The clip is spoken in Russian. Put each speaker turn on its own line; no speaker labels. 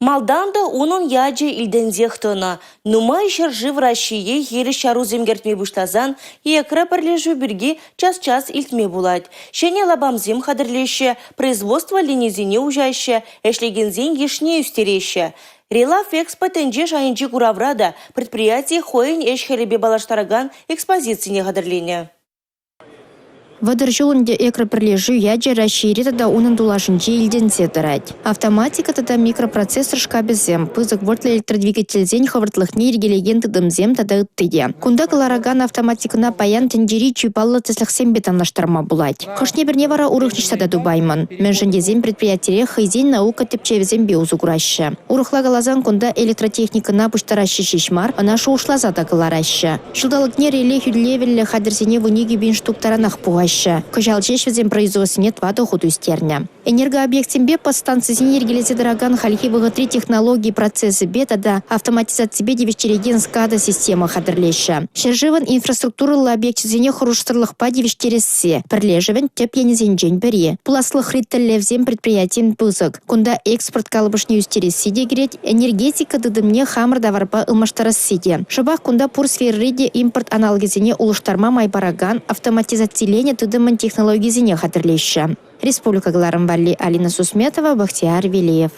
Малданда унун яджи илдензехтона. Нумай шыржи в России ері шару земгертме буштазан екра пірлежу бірге час-час илтме булать. Шене лабамзем хадырлеще, производство линезине ужаще, эшлегензен ешне үстереще. Релаф экспо тенже шайынчи кураврада предприятие хоен эшхеребе балаштараган экспозицине хадырлене.
Вадыр жылынде экропірлежу яджи расшири тада унын дулашынче илденсе дырать. Автоматика тада микропроцессор шкабезем, пызык вортла электродвигательзен хавыртлыхне ергелеген тыдымзем тада ыттыде. Кунда калараган автоматикына паян тенджери чуйпаллы тезлахсем бетанлаштарма булать. Хышне бірне вара урыхниш тада дубаймын. Меншіндезем предприятире хайзен наука тепчевзем беузу кураща. Урыхла галазан кунда электротехникына пуштараща шишмар, анашу ушлаза да калараща. Шылдалыкне реле хюдлевелле хадырзене вуниги бин штуктаранах пугаща. Кожал чешвезем производстве твада худуистерня. Энергообъектимбе подстанции энергелезе дороган хальхи выготри технологии процессы бетада автоматизации беди вечереген скада система хадырлеща. Шерживан инфраструктуры объектизене хруштырлых пади вечерессе. Перлежевен тепьянезен джень бери. Пуласлых риттеллевзем предприятиен пызык. Кунда экспорт калыбышне үстерессе дегреть энергетика дыдымне хамыр даварба ымаштарасседе. Шабах кунда пурсферриде импорт аналогизене улыштарма майбараган автоматизацилене тыдымын технологизене хадырлеща. Республика Галарымбали, Алина Сусметова, Бахтияр Велиев.